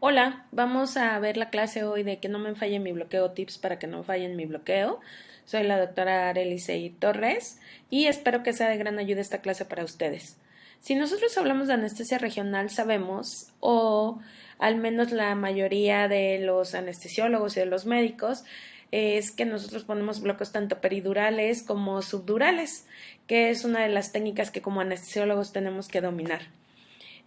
Hola, vamos a ver la clase hoy de que no me falle mi bloqueo, tips para que no falle mi bloqueo. Soy la doctora Arelisei Torres y espero que sea de gran ayuda esta clase para ustedes. Si nosotros hablamos de anestesia regional, sabemos, o al menos la mayoría de los anestesiólogos y de los médicos, es que nosotros ponemos bloqueos tanto peridurales como subdurales, que es una de las técnicas que como anestesiólogos tenemos que dominar.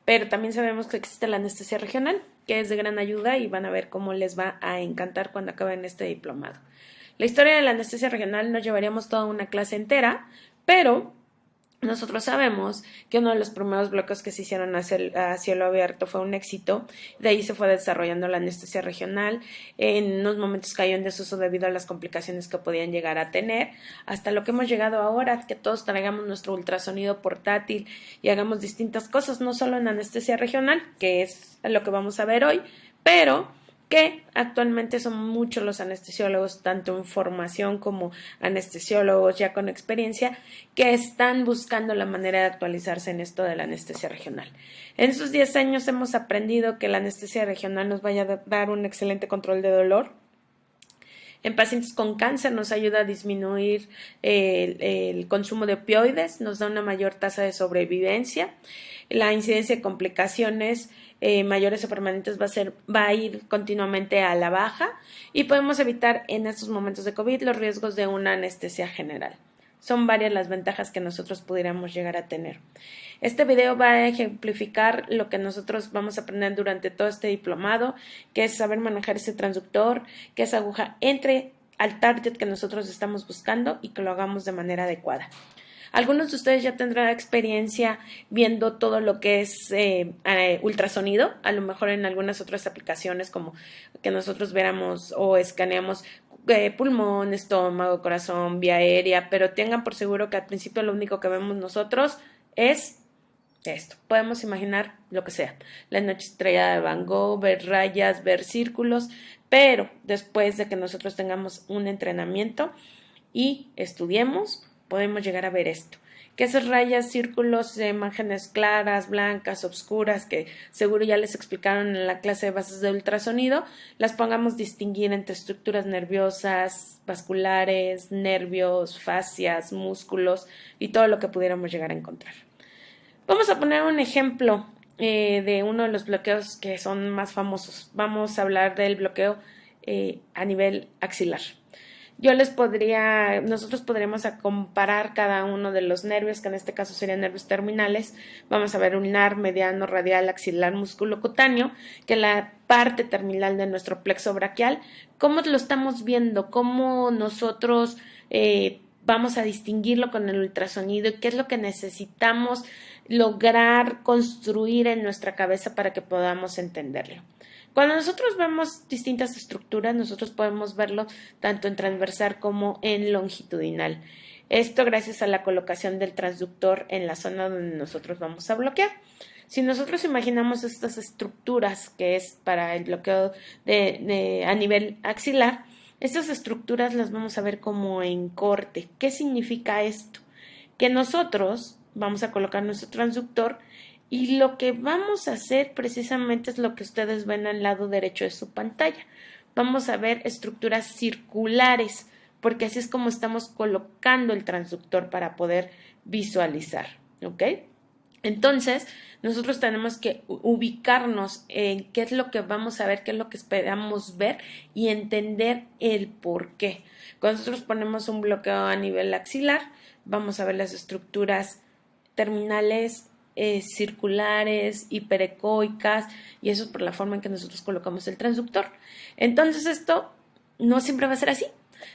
Pero también sabemos que existe la anestesia regional, que es de gran ayuda y van a ver cómo les va a encantar cuando acaben este diplomado. La historia de la anestesia regional nos llevaríamos toda una clase entera, pero nosotros sabemos que uno de los primeros bloqueos que se hicieron a cielo abierto fue un éxito. De ahí se fue desarrollando la anestesia regional. En unos momentos cayó en desuso debido a las complicaciones que podían llegar a tener. Hasta lo que hemos llegado ahora, que todos traigamos nuestro ultrasonido portátil y hagamos distintas cosas, no solo en anestesia regional, que es lo que vamos a ver hoy, pero que actualmente son muchos los anestesiólogos, tanto en formación como anestesiólogos ya con experiencia, que están buscando la manera de actualizarse en esto de la anestesia regional. En sus 10 años hemos aprendido que la anestesia regional nos vaya a dar un excelente control de dolor. En pacientes con cáncer nos ayuda a disminuir el consumo de opioides, nos da una mayor tasa de sobrevivencia. La incidencia de complicaciones mayores o permanentes va a ir continuamente a la baja y podemos evitar en estos momentos de COVID los riesgos de una anestesia general. Son varias las ventajas que nosotros pudiéramos llegar a tener. Este video va a ejemplificar lo que nosotros vamos a aprender durante todo este diplomado, que es saber manejar ese transductor, que esa aguja entre al target que nosotros estamos buscando y que lo hagamos de manera adecuada. Algunos de ustedes ya tendrán experiencia viendo todo lo que es ultrasonido, a lo mejor en algunas otras aplicaciones como que nosotros viéramos o escaneamos pulmón, estómago, corazón, vía aérea, pero tengan por seguro que al principio lo único que vemos nosotros es esto. Podemos imaginar lo que sea, la noche estrellada de Van Gogh, ver rayas, ver círculos, pero después de que nosotros tengamos un entrenamiento y estudiemos, podemos llegar a ver esto, que esas rayas, círculos, imágenes claras, blancas, oscuras, que seguro ya les explicaron en la clase de bases de ultrasonido, las pongamos distinguir entre estructuras nerviosas, vasculares, nervios, fascias, músculos y todo lo que pudiéramos llegar a encontrar. Vamos a poner un ejemplo de uno de los bloqueos que son más famosos. Vamos a hablar del bloqueo a nivel axilar. Nosotros podríamos comparar cada uno de los nervios, que en este caso serían nervios terminales. Vamos a ver ulnar, mediano, radial, axilar, músculo cutáneo, que es la parte terminal de nuestro plexo braquial. ¿Cómo lo estamos viendo? ¿Cómo nosotros vamos a distinguirlo con el ultrasonido? ¿Y qué es lo que necesitamos lograr construir en nuestra cabeza para que podamos entenderlo? Cuando nosotros vemos distintas estructuras, nosotros podemos verlo tanto en transversal como en longitudinal. Esto gracias a la colocación del transductor en la zona donde nosotros vamos a bloquear. Si nosotros imaginamos estas estructuras, que es para el bloqueo a nivel axilar, estas estructuras las vamos a ver como en corte. ¿Qué significa esto? Que nosotros vamos a colocar nuestro transductor y lo que vamos a hacer precisamente es lo que ustedes ven al lado derecho de su pantalla. Vamos a ver estructuras circulares, porque así es como estamos colocando el transductor para poder visualizar, ¿ok? Entonces, nosotros tenemos que ubicarnos en qué es lo que vamos a ver, qué es lo que esperamos ver y entender el por qué. Cuando nosotros ponemos un bloqueo a nivel axilar, vamos a ver las estructuras terminales, circulares, hiperecoicas, y eso es por la forma en que nosotros colocamos el transductor. Entonces esto no siempre va a ser así.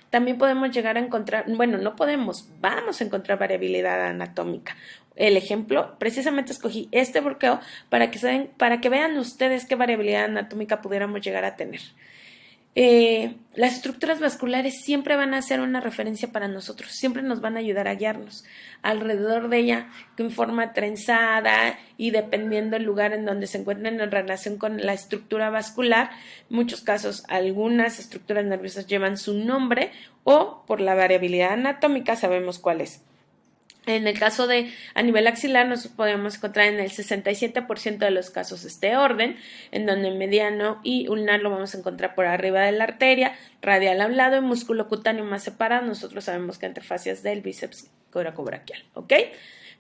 También podemos llegar a encontrar, vamos a encontrar variabilidad anatómica. El ejemplo, precisamente escogí este bloqueo para que vean ustedes qué variabilidad anatómica pudiéramos llegar a tener. Las estructuras vasculares siempre van a ser una referencia para nosotros, siempre nos van a ayudar a guiarnos alrededor de ella en forma trenzada y dependiendo del lugar en donde se encuentren en relación con la estructura vascular. En muchos casos algunas estructuras nerviosas llevan su nombre o por la variabilidad anatómica sabemos cuál es. En el caso de a nivel axilar, nosotros podemos encontrar en el 67% de los casos este orden, en donde el mediano y ulnar lo vamos a encontrar por arriba de la arteria, radial a un lado y músculo cutáneo más separado. Nosotros sabemos que entre fascias del bíceps coracobraquial, ¿ok?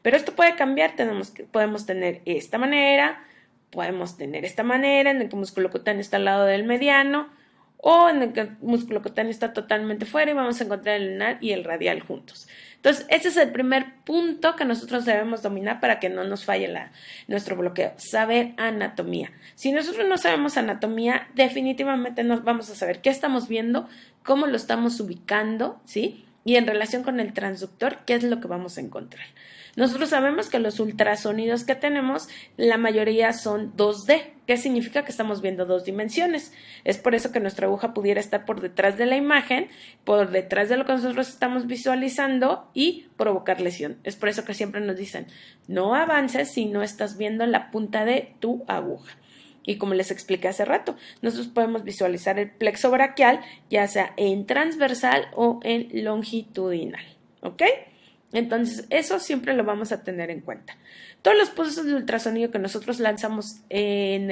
Pero esto puede cambiar, podemos tener esta manera, podemos tener esta manera, en el que el músculo cutáneo está al lado del mediano, o en el que el músculo cutáneo está totalmente fuera y vamos a encontrar el lunar y el radial juntos. Entonces, ese es el primer punto que nosotros debemos dominar para que no nos falle nuestro bloqueo, saber anatomía. Si nosotros no sabemos anatomía, definitivamente no vamos a saber qué estamos viendo, cómo lo estamos ubicando, ¿sí? Y en relación con el transductor, qué es lo que vamos a encontrar. Nosotros sabemos que los ultrasonidos que tenemos, la mayoría son 2D. ¿Qué significa? Que estamos viendo 2 dimensiones. Es por eso que nuestra aguja pudiera estar por detrás de la imagen, por detrás de lo que nosotros estamos visualizando y provocar lesión. Es por eso que siempre nos dicen, no avances si no estás viendo la punta de tu aguja. Y como les expliqué hace rato, nosotros podemos visualizar el plexo braquial, ya sea en transversal o en longitudinal. ¿Ok? Entonces, eso siempre lo vamos a tener en cuenta. Todos los pulsos de ultrasonido que nosotros lanzamos en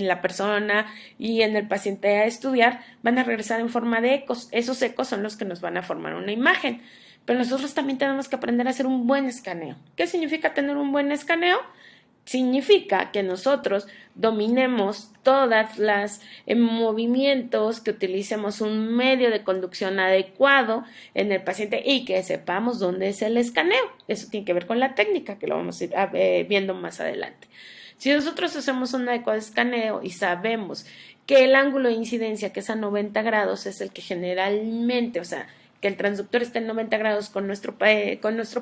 la persona y en el paciente a estudiar van a regresar en forma de ecos. Esos ecos son los que nos van a formar una imagen. Pero nosotros también tenemos que aprender a hacer un buen escaneo. ¿Qué significa tener un buen escaneo? Significa que nosotros dominemos todas las movimientos, que utilicemos un medio de conducción adecuado en el paciente y que sepamos dónde es el escaneo. Eso tiene que ver con la técnica, que lo vamos a ir viendo más adelante. Si nosotros hacemos un adecuado escaneo y sabemos que el ángulo de incidencia, que es a 90 grados, es el que generalmente, o sea, que el transductor esté en 90 grados con nuestro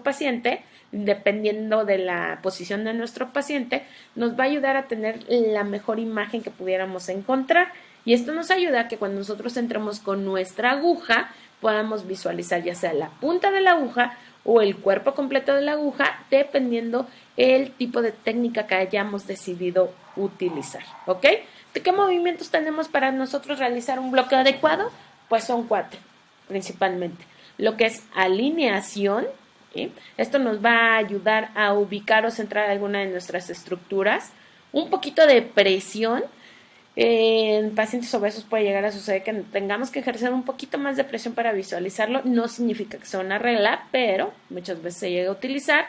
paciente, dependiendo de la posición de nuestro paciente, nos va a ayudar a tener la mejor imagen que pudiéramos encontrar. Y esto nos ayuda a que cuando nosotros entremos con nuestra aguja, podamos visualizar ya sea la punta de la aguja o el cuerpo completo de la aguja, dependiendo el tipo de técnica que hayamos decidido utilizar, ¿ok? ¿De qué movimientos tenemos para nosotros realizar un bloqueo adecuado? Pues son 4. Principalmente, lo que es alineación, ¿sí? Esto nos va a ayudar a ubicar o centrar alguna de nuestras estructuras. Un poquito de presión. En pacientes obesos puede llegar a suceder que tengamos que ejercer un poquito más de presión para visualizarlo. No significa que sea una regla, pero muchas veces se llega a utilizar.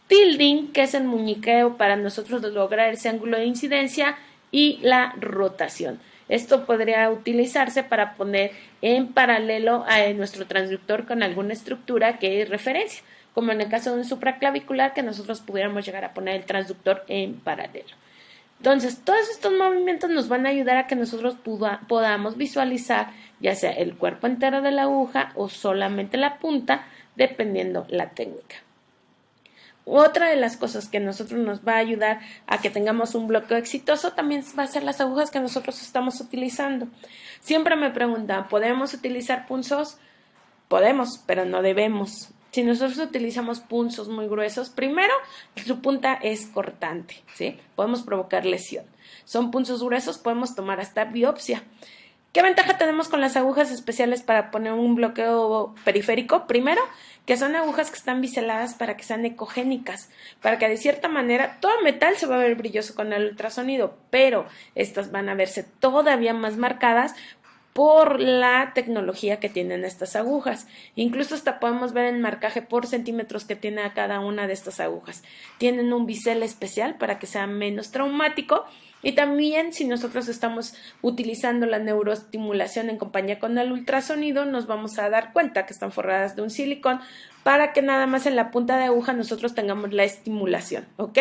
Tilting, que es el muñequeo para nosotros lograr ese ángulo de incidencia, y la rotación. Esto podría utilizarse para poner en paralelo a nuestro transductor con alguna estructura que es referencia, como en el caso de un supraclavicular, que nosotros pudiéramos llegar a poner el transductor en paralelo. Entonces, todos estos movimientos nos van a ayudar a que nosotros podamos visualizar ya sea el cuerpo entero de la aguja o solamente la punta, dependiendo la técnica. Otra de las cosas que nosotros nos va a ayudar a que tengamos un bloqueo exitoso también va a ser las agujas que nosotros estamos utilizando. Siempre me preguntan, ¿podemos utilizar punzos? Podemos, pero no debemos. Si nosotros utilizamos punzos muy gruesos, primero, su punta es cortante, ¿sí? Podemos provocar lesión. Son punzos gruesos, podemos tomar hasta biopsia. ¿Qué ventaja tenemos con las agujas especiales para poner un bloqueo periférico? Primero, que son agujas que están biseladas para que sean ecogénicas, para que de cierta manera todo metal se va a ver brilloso con el ultrasonido, pero estas van a verse todavía más marcadas por la tecnología que tienen estas agujas. Incluso hasta podemos ver el marcaje por centímetros que tiene a cada una de estas agujas. Tienen un bisel especial para que sea menos traumático. Y también si nosotros estamos utilizando la neuroestimulación en compañía con el ultrasonido, nos vamos a dar cuenta que están forradas de un silicón para que nada más en la punta de aguja nosotros tengamos la estimulación, ¿ok?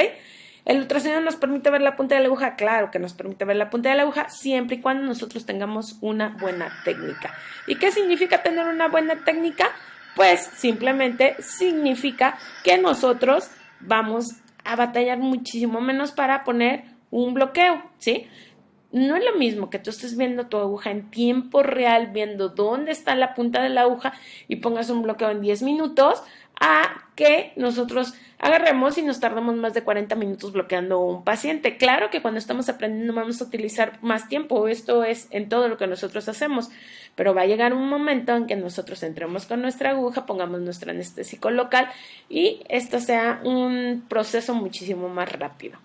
¿El ultrasonido nos permite ver la punta de la aguja? Claro que nos permite ver la punta de la aguja siempre y cuando nosotros tengamos una buena técnica. ¿Y qué significa tener una buena técnica? Pues simplemente significa que nosotros vamos a batallar muchísimo menos para poner un bloqueo, ¿sí? no es lo mismo que tú estés viendo tu aguja en tiempo real, viendo dónde está la punta de la aguja y pongas un bloqueo en 10 minutos, a que nosotros agarremos y nos tardemos más de 40 minutos bloqueando un paciente. Claro que cuando estamos aprendiendo vamos a utilizar más tiempo, esto es en todo lo que nosotros hacemos, pero va a llegar un momento en que nosotros entremos con nuestra aguja, pongamos nuestro anestésico local y esto sea un proceso muchísimo más rápido.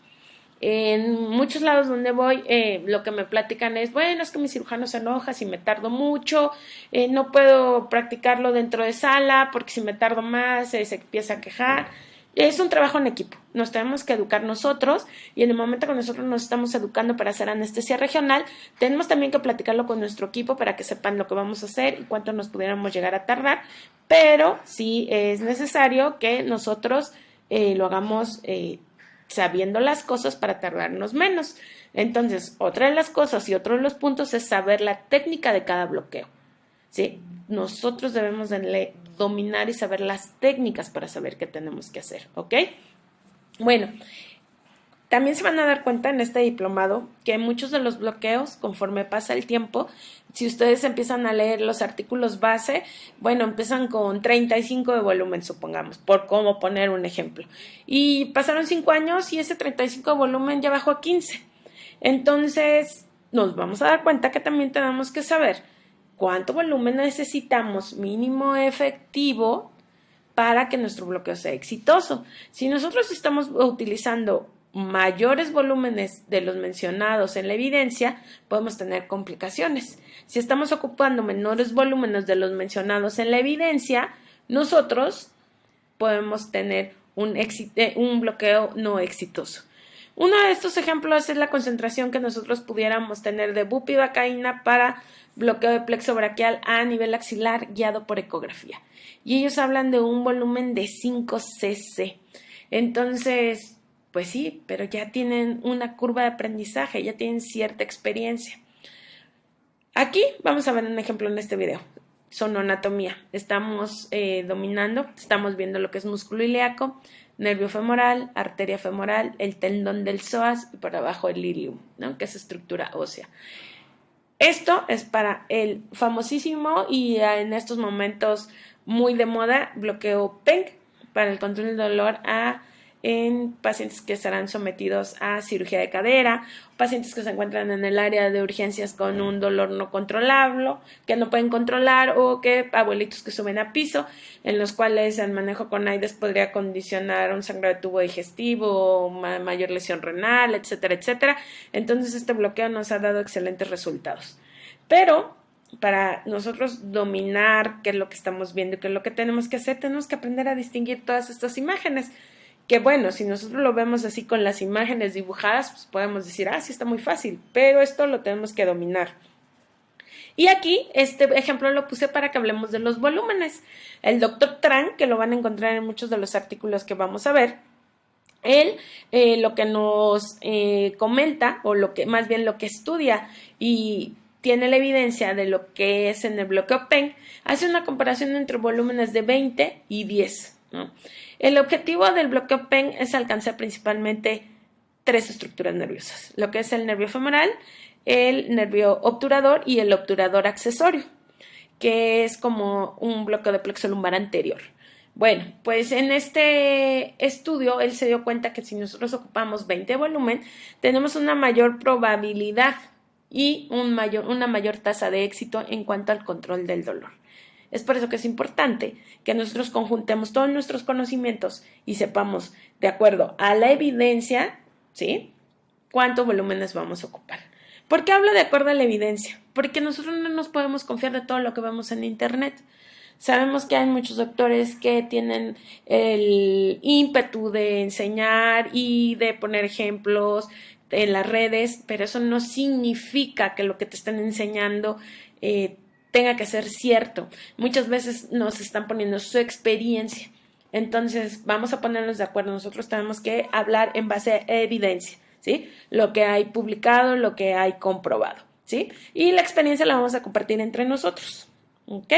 En muchos lados donde voy, lo que me platican es, bueno, es que mi cirujano se enoja si me tardo mucho, no puedo practicarlo dentro de sala porque si me tardo más se empieza a quejar. Es un trabajo en equipo, nos tenemos que educar nosotros y en el momento que nosotros nos estamos educando para hacer anestesia regional, tenemos también que platicarlo con nuestro equipo para que sepan lo que vamos a hacer y cuánto nos pudiéramos llegar a tardar, pero sí es necesario que nosotros lo hagamos sabiendo las cosas para tardarnos menos. Entonces, otra de las cosas y otro de los puntos es saber la técnica de cada bloqueo, ¿sí? Nosotros debemos de dominar y saber las técnicas para saber qué tenemos que hacer, ¿ok? Bueno, también se van a dar cuenta en este diplomado que muchos de los bloqueos, conforme pasa el tiempo, si ustedes empiezan a leer los artículos base, bueno, empiezan con 35 de volumen, supongamos, por cómo poner un ejemplo. Y pasaron 5 años y ese 35 de volumen ya bajó a 15. Entonces, nos vamos a dar cuenta que también tenemos que saber cuánto volumen necesitamos mínimo efectivo para que nuestro bloqueo sea exitoso. Si nosotros estamos utilizando mayores volúmenes de los mencionados en la evidencia, podemos tener complicaciones. Si estamos ocupando menores volúmenes de los mencionados en la evidencia, nosotros podemos tener un bloqueo no exitoso. Uno de estos ejemplos es la concentración que nosotros pudiéramos tener de bupivacaína para bloqueo de plexo braquial a nivel axilar guiado por ecografía. Y ellos hablan de un volumen de 5 cc. Entonces, pues sí, pero ya tienen una curva de aprendizaje, ya tienen cierta experiencia. Aquí vamos a ver un ejemplo en este video. Sonoanatomía. Estamos dominando, estamos viendo lo que es músculo ilíaco, nervio femoral, arteria femoral, el tendón del psoas y por abajo el ilium, ¿no? Que es estructura ósea. Esto es para el famosísimo y en estos momentos muy de moda bloqueo PENG para el control del dolor en pacientes que estarán sometidos a cirugía de cadera, pacientes que se encuentran en el área de urgencias con un dolor no controlable, que no pueden controlar, o que abuelitos que suben a piso, en los cuales el manejo con AIDES podría condicionar un sangrado de tubo digestivo, mayor lesión renal, etcétera, etcétera. Entonces este bloqueo nos ha dado excelentes resultados. Pero para nosotros dominar qué es lo que estamos viendo y qué es lo que tenemos que hacer, tenemos que aprender a distinguir todas estas imágenes. Que bueno, si nosotros lo vemos así con las imágenes dibujadas, pues podemos decir, sí está muy fácil, pero esto lo tenemos que dominar. Y aquí este ejemplo lo puse para que hablemos de los volúmenes. El doctor Tran, que lo van a encontrar en muchos de los artículos que vamos a ver, él lo que nos comenta, o más bien lo que estudia y tiene la evidencia de lo que es en el bloqueo PENG, hace una comparación entre volúmenes de 20 y 10, ¿no? El objetivo del bloqueo PENG es alcanzar principalmente 3 estructuras nerviosas, lo que es el nervio femoral, el nervio obturador y el obturador accesorio, que es como un bloqueo de plexo lumbar anterior. Bueno, pues en este estudio él se dio cuenta que si nosotros ocupamos 20 de volumen, tenemos una mayor probabilidad y una mayor tasa de éxito en cuanto al control del dolor. Es por eso que es importante que nosotros conjuntemos todos nuestros conocimientos y sepamos, de acuerdo a la evidencia, ¿sí?, cuántos volúmenes vamos a ocupar. ¿Por qué hablo de acuerdo a la evidencia? Porque nosotros no nos podemos confiar de todo lo que vemos en internet. Sabemos que hay muchos doctores que tienen el ímpetu de enseñar y de poner ejemplos en las redes, pero eso no significa que lo que te están enseñando tenga que ser cierto. Muchas veces nos están poniendo su experiencia. Entonces, vamos a ponernos de acuerdo. Nosotros tenemos que hablar en base a evidencia, ¿sí? Lo que hay publicado, lo que hay comprobado, ¿sí? Y la experiencia la vamos a compartir entre nosotros, ¿ok?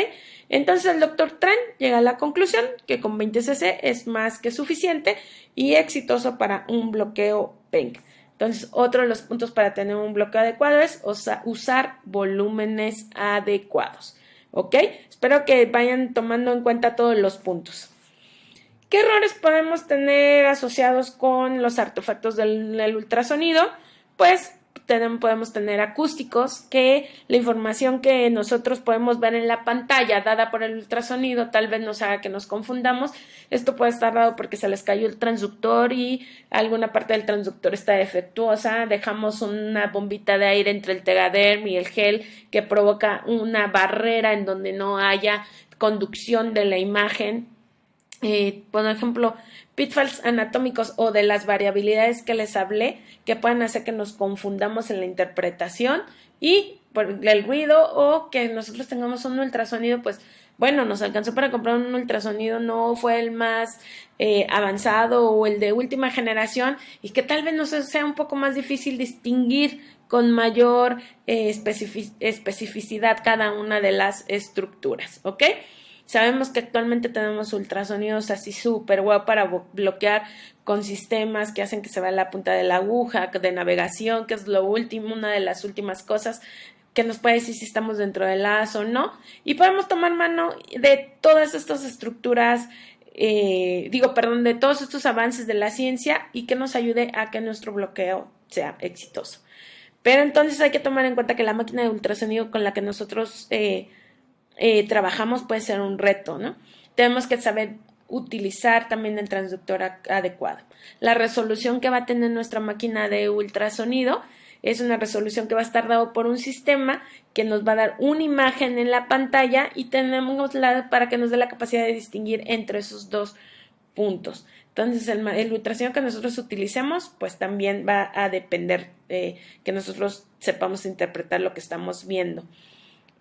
Entonces, el doctor Tran llega a la conclusión que con 20 cc es más que suficiente y exitoso para un bloqueo PENG. Entonces, otro de los puntos para tener un bloqueo adecuado es usar volúmenes adecuados. ¿Ok? Espero que vayan tomando en cuenta todos los puntos. ¿Qué errores podemos tener asociados con los artefactos del ultrasonido? Pues podemos tener acústicos, que la información que nosotros podemos ver en la pantalla dada por el ultrasonido tal vez nos haga que nos confundamos. Esto puede estar dado porque se les cayó el transductor y alguna parte del transductor está defectuosa. Dejamos una bombita de aire entre el Tegaderm y el gel que provoca una barrera en donde no haya conducción de la imagen. Por ejemplo, pitfalls anatómicos o de las variabilidades que les hablé que pueden hacer que nos confundamos en la interpretación y por el ruido o que nosotros tengamos un ultrasonido, pues bueno, nos alcanzó para comprar un ultrasonido, no fue el más avanzado o el de última generación y que tal vez nos sea un poco más difícil distinguir con mayor especificidad cada una de las estructuras, ¿ok? Sabemos que actualmente tenemos ultrasonidos así súper guau para bloquear con sistemas que hacen que se vea la punta de la aguja, de navegación, que es lo último, una de las últimas cosas que nos puede decir si estamos dentro del lazo o no. Y podemos tomar mano de todas estas estructuras, de todos estos avances de la ciencia y que nos ayude a que nuestro bloqueo sea exitoso. Pero entonces hay que tomar en cuenta que la máquina de ultrasonido con la que nosotros trabajamos puede ser un reto, ¿no? Tenemos que saber utilizar también el transductor adecuado. La resolución que va a tener nuestra máquina de ultrasonido es una resolución que va a estar dado por un sistema que nos va a dar una imagen en la pantalla y tenemos para que nos dé la capacidad de distinguir entre esos dos puntos. Entonces, el ultrasonido que nosotros utilicemos, pues también va a depender que nosotros sepamos interpretar lo que estamos viendo.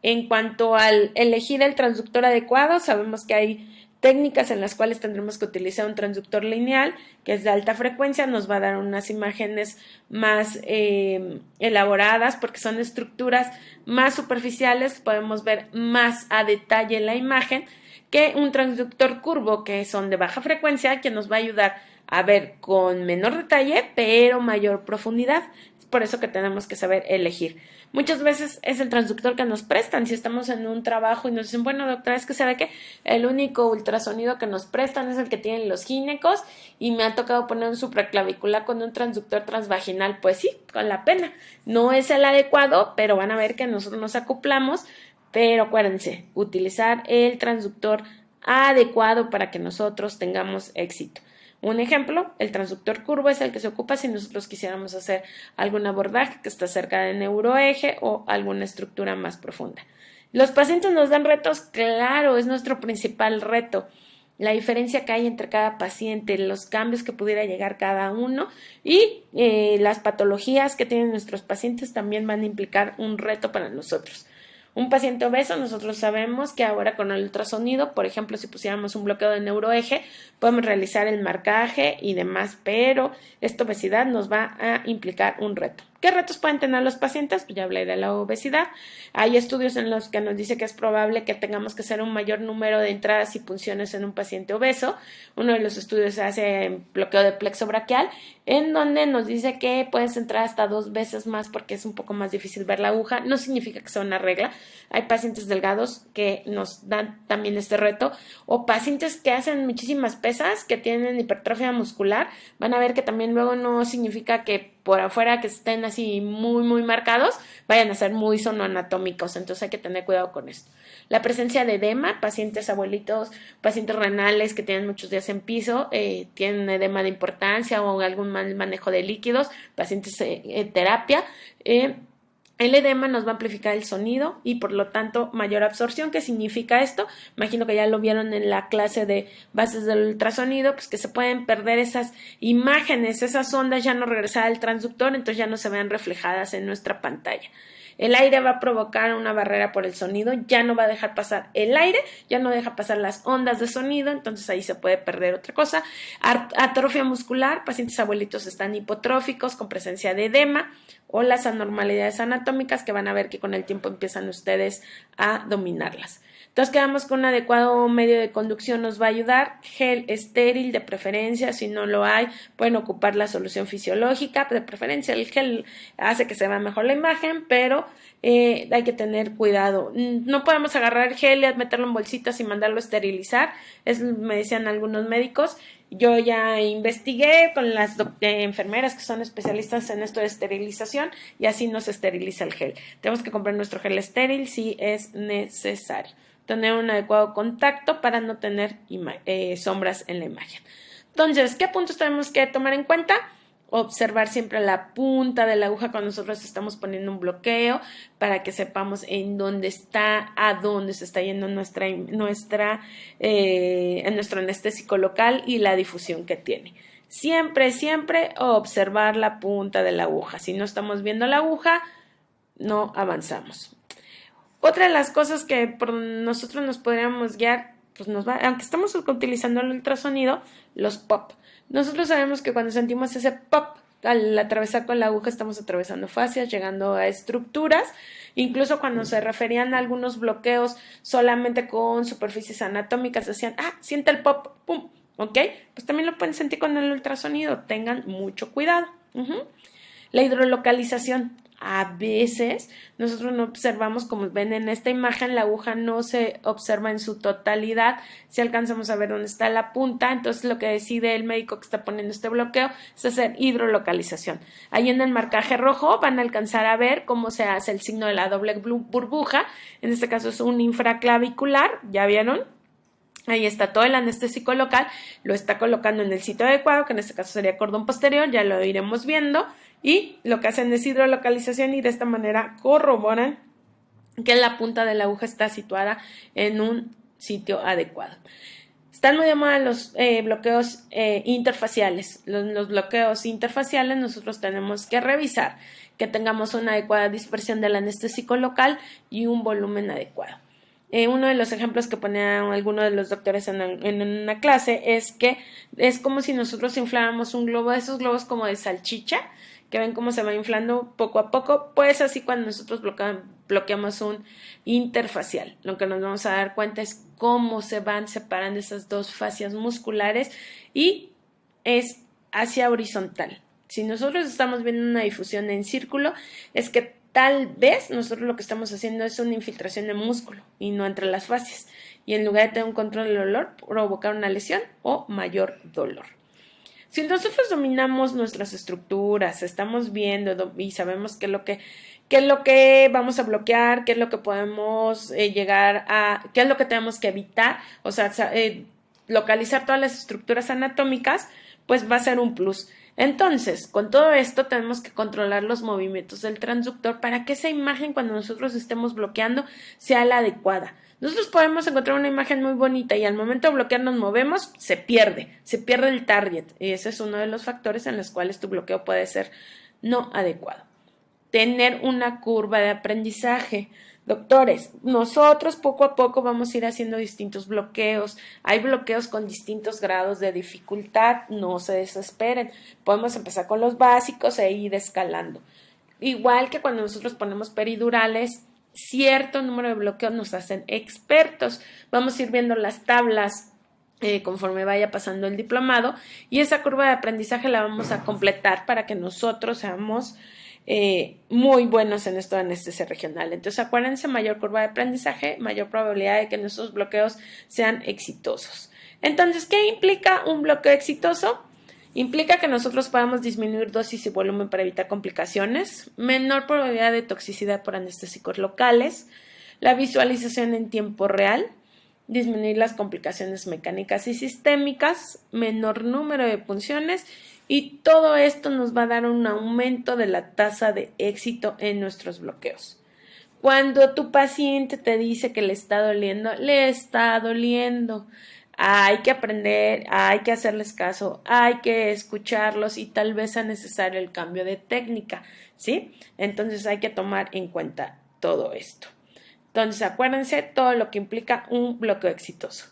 En cuanto al elegir el transductor adecuado, sabemos que hay técnicas en las cuales tendremos que utilizar un transductor lineal, que es de alta frecuencia, nos va a dar unas imágenes más elaboradas porque son estructuras más superficiales, podemos ver más a detalle la imagen que un transductor curvo, que son de baja frecuencia, que nos va a ayudar a ver con menor detalle, pero mayor profundidad. Es por eso que tenemos que saber elegir. Muchas veces es el transductor que nos prestan si estamos en un trabajo y nos dicen, bueno, doctora, es que sabe que el único ultrasonido que nos prestan es el que tienen los ginecos y me ha tocado poner un supraclavicular con un transductor transvaginal. Pues sí, con la pena. No es el adecuado, pero van a ver que nosotros nos acoplamos, pero acuérdense, utilizar el transductor adecuado para que nosotros tengamos éxito. Un ejemplo, el transductor curvo es el que se ocupa si nosotros quisiéramos hacer algún abordaje que está cerca del neuroeje o alguna estructura más profunda. ¿Los pacientes nos dan retos? Claro, es nuestro principal reto. La diferencia que hay entre cada paciente, los cambios que pudiera llegar cada uno y las patologías que tienen nuestros pacientes también van a implicar un reto para nosotros. Un paciente obeso, nosotros sabemos que ahora con el ultrasonido, por ejemplo, si pusiéramos un bloqueo de neuroeje, podemos realizar el marcaje y demás, pero esta obesidad nos va a implicar un reto. ¿Qué retos pueden tener los pacientes? Pues ya hablé de la obesidad. Hay estudios en los que nos dice que es probable que tengamos que hacer un mayor número de entradas y punciones en un paciente obeso. Uno de los estudios se hace en bloqueo de plexo braquial, en donde nos dice que puedes entrar hasta 2 veces más porque es un poco más difícil ver la aguja. No significa que sea una regla. Hay pacientes delgados que nos dan también este reto, o pacientes que hacen muchísimas pesas, que tienen hipertrofia muscular. Van a ver que también luego no significa que por afuera que estén así muy muy marcados vayan a ser muy sonoanatómicos, entonces hay que tener cuidado con esto. La presencia de edema, pacientes abuelitos, pacientes renales que tienen muchos días en piso, tienen edema de importancia o algún mal manejo de líquidos, pacientes en terapia, el edema nos va a amplificar el sonido y por lo tanto mayor absorción. ¿Qué significa esto? Imagino que ya lo vieron en la clase de bases del ultrasonido, pues que se pueden perder esas imágenes, esas ondas ya no regresar al transductor, entonces ya no se ven reflejadas en nuestra pantalla. El aire va a provocar una barrera por el sonido, ya no va a dejar pasar el aire, ya no deja pasar las ondas de sonido, entonces ahí se puede perder otra cosa. Atrofia muscular, pacientes abuelitos están hipotróficos con presencia de edema o las anormalidades anatómicas que van a ver que con el tiempo empiezan ustedes a dominarlas. Entonces quedamos con un adecuado medio de conducción, nos va a ayudar, gel estéril de preferencia, si no lo hay pueden ocupar la solución fisiológica, de preferencia el gel hace que se vea mejor la imagen, pero hay que tener cuidado, no podemos agarrar el gel y meterlo en bolsitas y mandarlo a esterilizar, me decían algunos médicos. Yo ya investigué con las enfermeras que son especialistas en esto de esterilización y así no se esteriliza el gel. Tenemos que comprar nuestro gel estéril si es necesario. Tener un adecuado contacto para no tener sombras en la imagen. Entonces, ¿qué puntos tenemos que tomar en cuenta? Observar siempre la punta de la aguja cuando nosotros estamos poniendo un bloqueo para que sepamos en dónde está, a dónde se está yendo en nuestro anestésico local y la difusión que tiene. Siempre observar la punta de la aguja. Si no estamos viendo la aguja, no avanzamos. Otra de las cosas que por nosotros nos podríamos guiar, pues aunque estamos utilizando el ultrasonido, los pop. Nosotros sabemos que cuando sentimos ese pop al atravesar con la aguja estamos atravesando fascias, llegando a estructuras, incluso cuando se referían a algunos bloqueos solamente con superficies anatómicas decían, siente el pop, pum, ¿ok? Pues también lo pueden sentir con el ultrasonido, tengan mucho cuidado. La hidrolocalización. A veces nosotros no observamos, como ven en esta imagen, la aguja no se observa en su totalidad. Si alcanzamos a ver dónde está la punta, entonces lo que decide el médico que está poniendo este bloqueo es hacer hidrolocalización. Ahí en el marcaje rojo van a alcanzar a ver cómo se hace el signo de la doble burbuja. En este caso es un infraclavicular, ¿ya vieron? Ahí está todo el anestésico local, lo está colocando en el sitio adecuado, que en este caso sería cordón posterior, ya lo iremos viendo, y lo que hacen es hidrolocalización y de esta manera corroboran que la punta de la aguja está situada en un sitio adecuado. Están muy de moda los bloqueos interfaciales. Los bloqueos interfaciales nosotros tenemos que revisar que tengamos una adecuada dispersión del anestésico local y un volumen adecuado. Uno de los ejemplos que ponían algunos de los doctores en una clase es que es como si nosotros infláramos un globo, esos globos como de salchicha, que ven cómo se va inflando poco a poco, pues así cuando nosotros bloqueamos un interfacial, lo que nos vamos a dar cuenta es cómo se van separando esas dos fascias musculares y es hacia horizontal. Si nosotros estamos viendo una difusión en círculo, es que tal vez nosotros lo que estamos haciendo es una infiltración de músculo y no entre las fascias. Y en lugar de tener un control del dolor, provocar una lesión o mayor dolor. Si nosotros dominamos nuestras estructuras, estamos viendo y sabemos qué es lo que vamos a bloquear, qué es lo que podemos llegar a, qué es lo que tenemos que evitar, o sea, localizar todas las estructuras anatómicas, pues va a ser un plus. Entonces, con todo esto tenemos que controlar los movimientos del transductor para que esa imagen cuando nosotros estemos bloqueando sea la adecuada. Nosotros podemos encontrar una imagen muy bonita y al momento de bloquear nos movemos, se pierde el target. Y ese es uno de los factores en los cuales tu bloqueo puede ser no adecuado. Tener una curva de aprendizaje. Doctores, nosotros poco a poco vamos a ir haciendo distintos bloqueos. Hay bloqueos con distintos grados de dificultad, no se desesperen. Podemos empezar con los básicos e ir escalando. Igual que cuando nosotros ponemos peridurales, cierto número de bloqueos nos hacen expertos. Vamos a ir viendo las tablas conforme vaya pasando el diplomado y esa curva de aprendizaje la vamos a completar para que nosotros seamos muy buenos en esto de anestesia regional. Entonces acuérdense, mayor curva de aprendizaje, mayor probabilidad de que nuestros bloqueos sean exitosos. Entonces, ¿qué implica un bloqueo exitoso? Implica que nosotros podamos disminuir dosis y volumen para evitar complicaciones, menor probabilidad de toxicidad por anestésicos locales, la visualización en tiempo real, disminuir las complicaciones mecánicas y sistémicas, menor número de punciones y todo esto nos va a dar un aumento de la tasa de éxito en nuestros bloqueos. Cuando tu paciente te dice que le está doliendo, le está doliendo. Hay que aprender, hay que hacerles caso, hay que escucharlos y tal vez sea necesario el cambio de técnica, ¿sí? Entonces hay que tomar en cuenta todo esto. Entonces acuérdense todo lo que implica un bloqueo exitoso.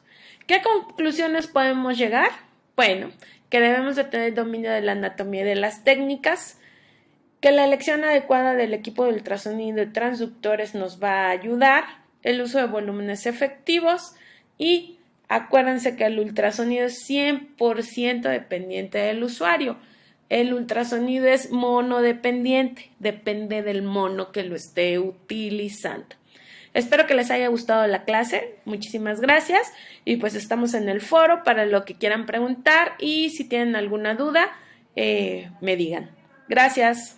¿Qué conclusiones podemos llegar? Bueno, que debemos de tener dominio de la anatomía y de las técnicas, que la elección adecuada del equipo de ultrasonido y transductores nos va a ayudar, el uso de volúmenes efectivos y acuérdense que el ultrasonido es 100% dependiente del usuario. El ultrasonido es monodependiente, depende del mono que lo esté utilizando. Espero que les haya gustado la clase, muchísimas gracias y pues estamos en el foro para lo que quieran preguntar y si tienen alguna duda me digan. Gracias.